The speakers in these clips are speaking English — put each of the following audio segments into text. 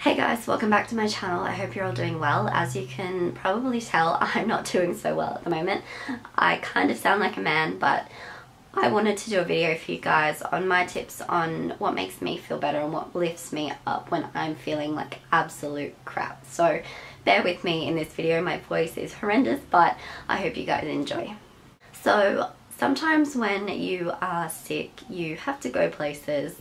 Hey guys, welcome back to my channel. I hope you're all doing well. As you can probably tell, I'm not doing so well at the moment. I kind of sound like a man, but I wanted to do a video for you guys on my tips on what makes me feel better and what lifts me up when I'm feeling like absolute crap. So bear with me in this video. My voice is horrendous, but I hope you guys enjoy. So sometimes when you are sick, you have to go places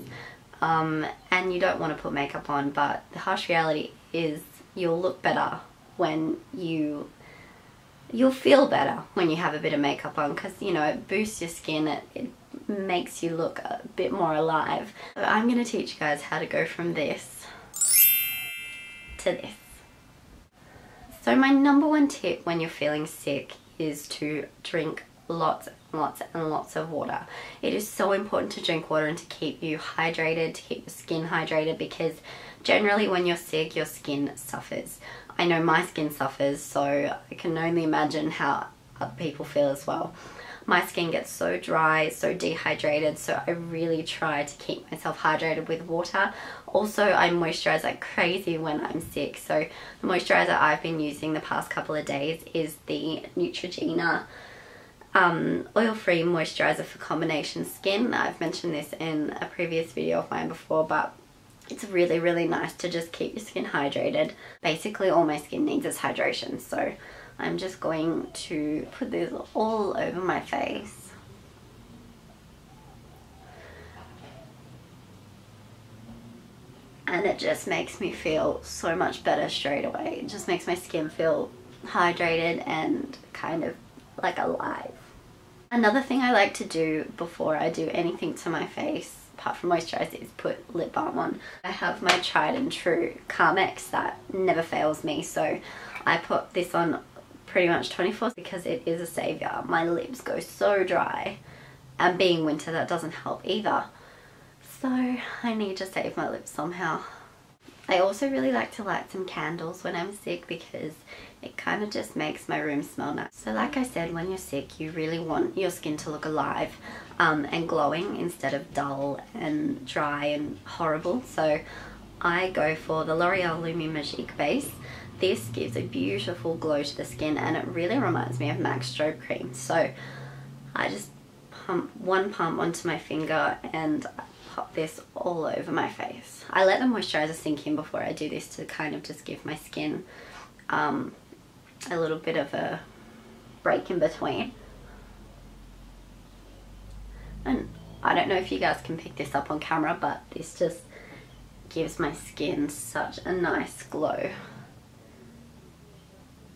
and you don't want to put makeup on, but the harsh reality is you'll look better when you'll feel better when you have a bit of makeup on, because you know it boosts your skin, it makes you look a bit more alive. So I'm going to teach you guys how to go from this to this. So my number one tip when you're feeling sick is to drink lots and lots of water. It is so important to drink water and to keep you hydrated, to keep your skin hydrated, because generally when you're sick your skin suffers. I know my skin suffers, so I can only imagine how other people feel as well. My skin gets so dry, so dehydrated, so I really try to keep myself hydrated with water. Also, I moisturize like crazy when I'm sick, so the moisturizer I've been using the past couple of days is the Neutrogena oil-free moisturizer for combination skin. I've mentioned this in a previous video of mine before, but it's really nice to just keep your skin hydrated. Basically all my skin needs is hydration, so I'm just going to put this all over my face. And it just makes me feel so much better straight away. It just makes my skin feel hydrated and kind of like alive. Another thing I like to do before I do anything to my face, apart from moisturizer, is put lip balm on. I have my tried and true Carmex that never fails me, so I put this on pretty much 24 because it is a savior. My lips go so dry, and being winter that doesn't help either, so I need to save my lips somehow. I also really like to light some candles when I'm sick because it kind of just makes my room smell nice. So like I said, when you're sick you really want your skin to look alive and glowing instead of dull and dry and horrible. So I go for the L'Oreal Lumi Magique base. This gives a beautiful glow to the skin and it really reminds me of MAC's strobe cream. So I just pump one pump onto my finger and pop this all over my face. I let the moisturizer sink in before I do this to kind of just give my skin a little bit of a break in between. And I don't know if you guys can pick this up on camera, but this just gives my skin such a nice glow.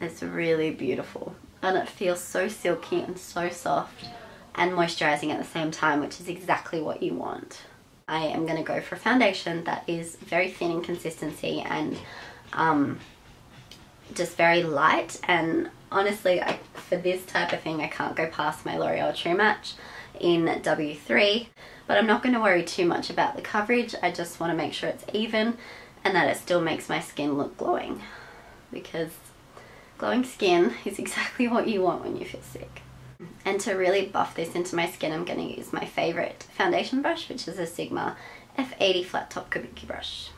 It's really beautiful and it feels so silky and so soft and moisturizing at the same time, which is exactly what you want. I am going to go for a foundation that is very thin in consistency and just very light, and honestly for this type of thing I can't go past my L'Oreal True Match in W3, but I'm not going to worry too much about the coverage. I just want to make sure it's even and that it still makes my skin look glowing, because glowing skin is exactly what you want when you feel sick. And to really buff this into my skin I'm going to use my favourite foundation brush, which is a Sigma F80 flat top kabuki brush,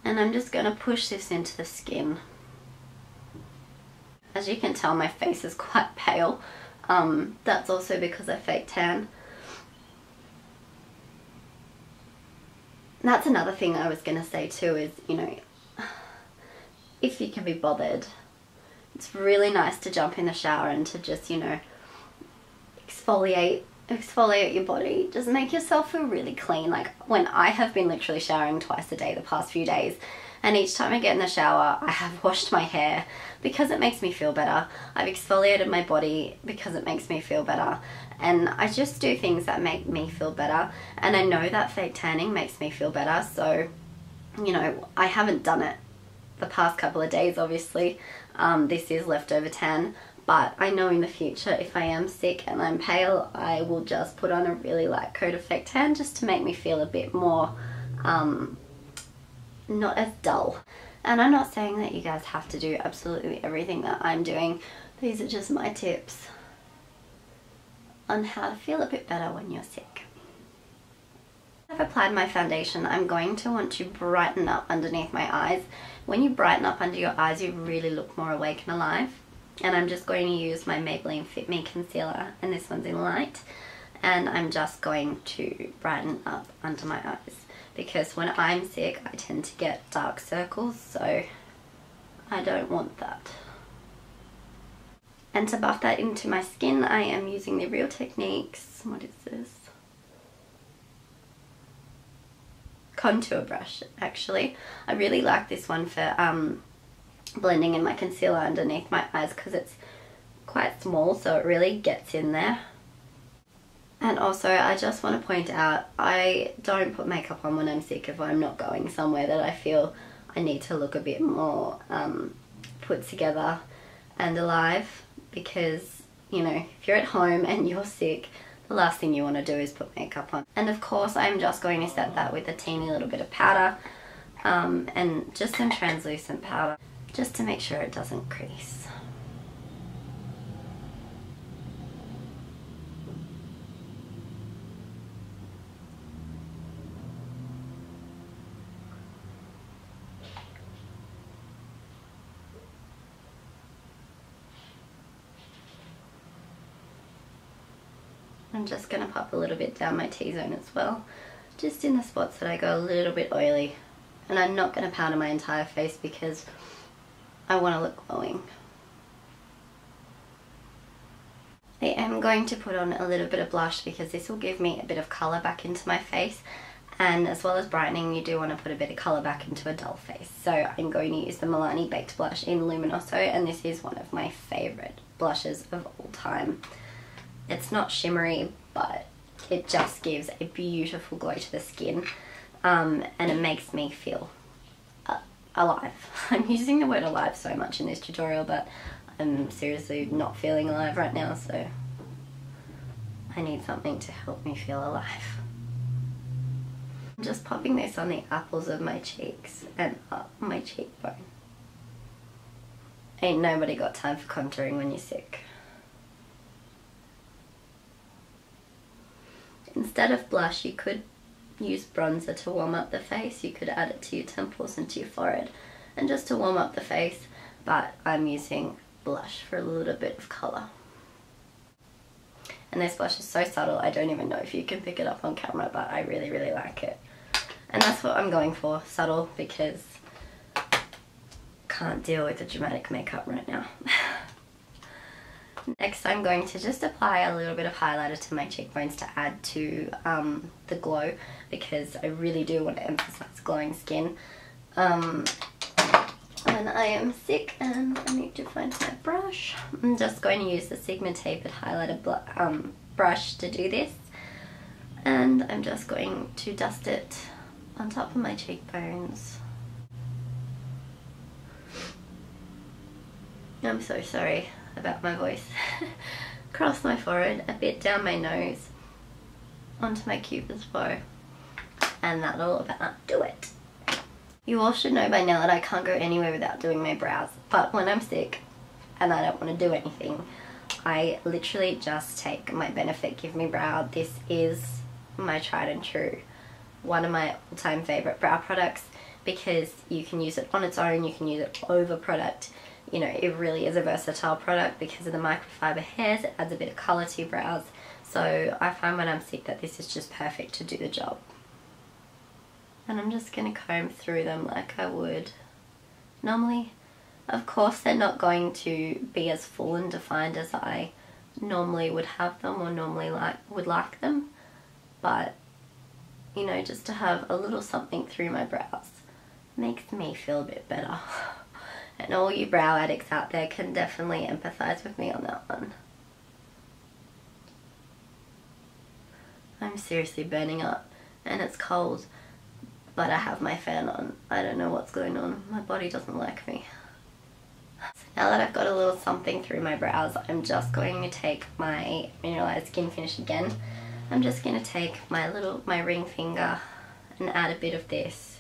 and I'm just going to push this into the skin. As you can tell, my face is quite pale. That's also because I fake tan. That's another thing I was going to say too is, you know, if you can be bothered, it's really nice to jump in the shower and to just, you know, exfoliate your body. Just make yourself feel really clean. Like when I have been literally showering twice a day the past few days, and each time I get in the shower I have washed my hair because it makes me feel better. I've exfoliated my body because it makes me feel better, and I just do things that make me feel better, and I know that fake tanning makes me feel better. So you know, I haven't done it the past couple of days obviously. This is leftover tan, but I know in the future if I am sick and I'm pale I will just put on a really light coat of fake tan just to make me feel a bit more not as dull. And I'm not saying that you guys have to do absolutely everything that I'm doing. These are just my tips on how to feel a bit better when you're sick. I've applied my foundation, I'm going to want to brighten up underneath my eyes. When you brighten up under your eyes, you really look more awake and alive. And I'm just going to use my Maybelline Fit Me concealer, and this one's in light. And I'm just going to brighten up under my eyes, because when I'm sick I tend to get dark circles, so I don't want that. And to buff that into my skin, I am using the Real Techniques, what is this? Contour brush, actually. I really like this one for blending in my concealer underneath my eyes, because it's quite small, so it really gets in there. And also, I just want to point out, I don't put makeup on when I'm sick if I'm not going somewhere that I feel I need to look a bit more put together and alive, because, you know, if you're at home and you're sick, the last thing you want to do is put makeup on. And of course, I'm just going to set that with a teeny little bit of powder and just some translucent powder, just to make sure it doesn't crease. I'm just going to pop a little bit down my T-zone as well, just in the spots that I go a little bit oily. And I'm not going to powder my entire face because I want to look glowing. I am going to put on a little bit of blush because this will give me a bit of colour back into my face, and as well as brightening, you do want to put a bit of colour back into a dull face. So I'm going to use the Milani Baked Blush in Luminoso, and this is one of my favourite blushes of all time. It's not shimmery, but it just gives a beautiful glow to the skin, and it makes me feel alive. I'm using the word alive so much in this tutorial, but I'm seriously not feeling alive right now, so I need something to help me feel alive. I'm just popping this on the apples of my cheeks and up my cheekbone. Ain't nobody got time for contouring when you're sick. Instead of blush, you could use bronzer to warm up the face. You could add it to your temples and to your forehead and just to warm up the face, but I'm using blush for a little bit of colour. And this blush is so subtle, I don't even know if you can pick it up on camera, but I really, really like it. And that's what I'm going for, subtle, because I can't deal with the dramatic makeup right now. Next, I'm going to just apply a little bit of highlighter to my cheekbones to add to the glow, because I really do want to emphasize glowing skin. When I am sick and I need to find my brush, I'm just going to use the Sigma Tapered Highlighter brush to do this. And I'm just going to dust it on top of my cheekbones. I'm so sorry about my voice. Across my forehead, a bit down my nose, onto my cupid's bow, and that'll about do it. You all should know by now that I can't go anywhere without doing my brows, but when I'm sick and I don't want to do anything, I literally just take my Benefit Give Me Brow. This is my tried and true, one of my all-time favourite brow products, because you can use it on its own, you can use it over product. You know, it really is a versatile product because of the microfiber hairs. It adds a bit of colour to your brows. So I find when I'm sick that this is just perfect to do the job. And I'm just going to comb through them like I would normally. Of course, they're not going to be as full and defined as I normally would have them or normally would like them. But, you know, just to have a little something through my brows makes me feel a bit better. And all you brow addicts out there can definitely empathise with me on that one. I'm seriously burning up and it's cold, but I have my fan on. I don't know what's going on. My body doesn't like me. So now that I've got a little something through my brows, I'm just going to take my mineralized skin finish again. I'm just going to take my ring finger and add a bit of this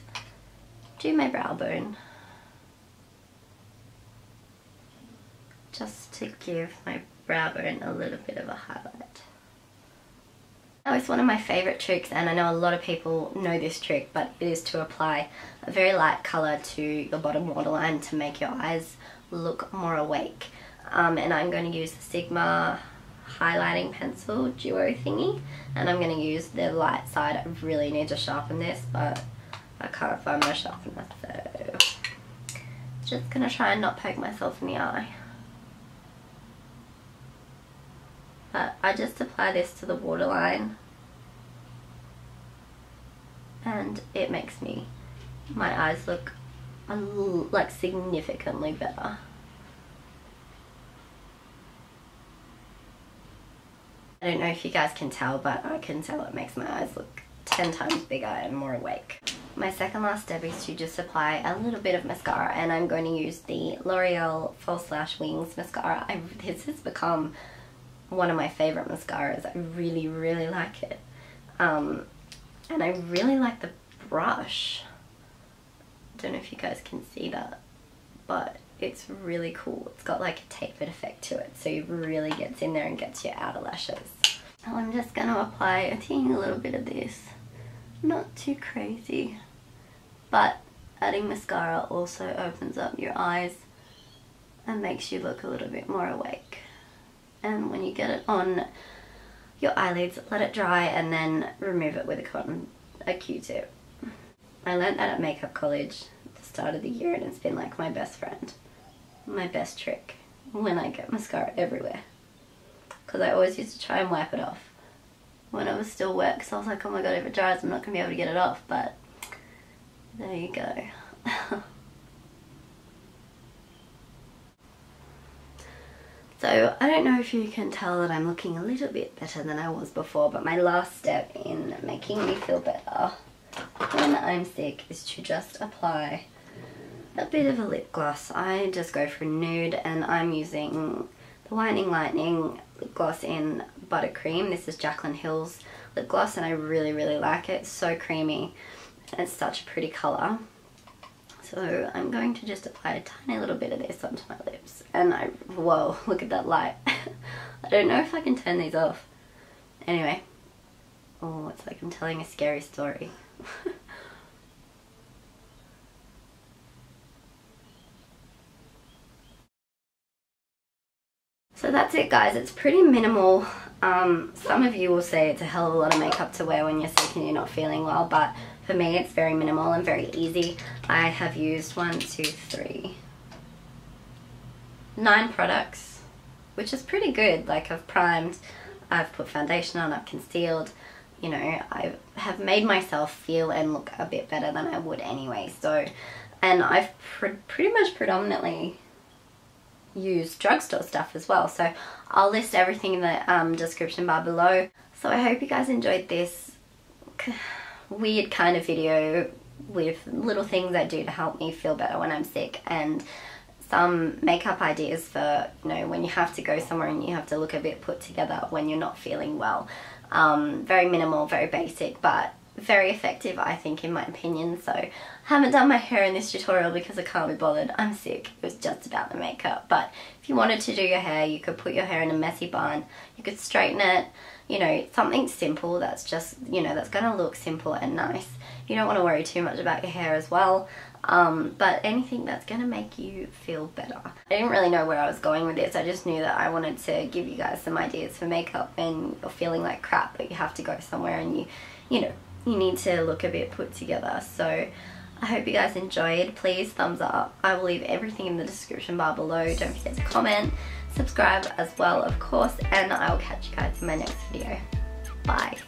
to my brow bone, just to give my brow bone a little bit of a highlight. Now it's one of my favourite tricks, and I know a lot of people know this trick, but it is to apply a very light colour to your bottom waterline to make your eyes look more awake. And I'm going to use the Sigma highlighting pencil duo thingy, and I'm going to use the light side. I really need to sharpen this, but I can't find my sharpener, so just going to try and not poke myself in the eye. But I just apply this to the waterline, and it makes my eyes look like significantly better. I don't know if you guys can tell, but I can tell it makes my eyes look 10 times bigger and more awake. My second last step is to just apply a little bit of mascara, and I'm going to use the L'Oreal False Lash Wings mascara. This has become one of my favourite mascaras. I really, really like it. And I really like the brush. I don't know if you guys can see that, but it's really cool. It's got like a tapered effect to it, so it really gets in there and gets your outer lashes. Now I'm just going to apply a teeny little bit of this. Not too crazy, but adding mascara also opens up your eyes and makes you look a little bit more awake. And when you get it on your eyelids, let it dry and then remove it with a Q-tip. I learned that at makeup college at the start of the year, and it's been like my best friend, my best trick when I get mascara everywhere. Because I always used to try and wipe it off when it was still wet, because I was like, oh my god, if it dries I'm not going to be able to get it off, but there you go. So I don't know if you can tell that I'm looking a little bit better than I was before, but my last step in making me feel better when I'm sick is to just apply a bit of a lip gloss. I just go for nude, and I'm using the Whitning Lightning lip gloss in Buttercream. This is Jaclyn Hill's lip gloss, and I really, really like it. It's so creamy and it's such a pretty colour. So I'm going to just apply a tiny little bit of this onto my lips, and whoa, look at that light. I don't know if I can turn these off. Anyway, oh, it's like I'm telling a scary story. So that's it, guys. It's pretty minimal. Some of you will say it's a hell of a lot of makeup to wear when you're sick and you're not feeling well, but for me it's very minimal and very easy. I have used 9 products, which is pretty good. Like, I've primed, I've put foundation on, I've concealed, you know, I have made myself feel and look a bit better than I would anyway. So, and I've pretty much predominantly use drugstore stuff as well, so I'll list everything in the description bar below. So I hope you guys enjoyed this weird kind of video with little things I do to help me feel better when I'm sick, and some makeup ideas for, you know, when you have to go somewhere and you have to look a bit put together when you're not feeling well. Very minimal, very basic, but very effective, I think, in my opinion. So I haven't done my hair in this tutorial because I can't be bothered. I'm sick. It was just about the makeup. But if you wanted to do your hair, you could put your hair in a messy bun, you could straighten it, you know, something simple that's just, you know, that's gonna look simple and nice. You don't want to worry too much about your hair as well, but anything that's gonna make you feel better. I didn't really know where I was going with this. I just knew that I wanted to give you guys some ideas for makeup when you're feeling like crap, but you have to go somewhere and you know, you need to look a bit put together. So I hope you guys enjoyed. Please thumbs up. I will leave everything in the description bar below. Don't forget to comment, subscribe as well, of course, and I will catch you guys in my next video. Bye.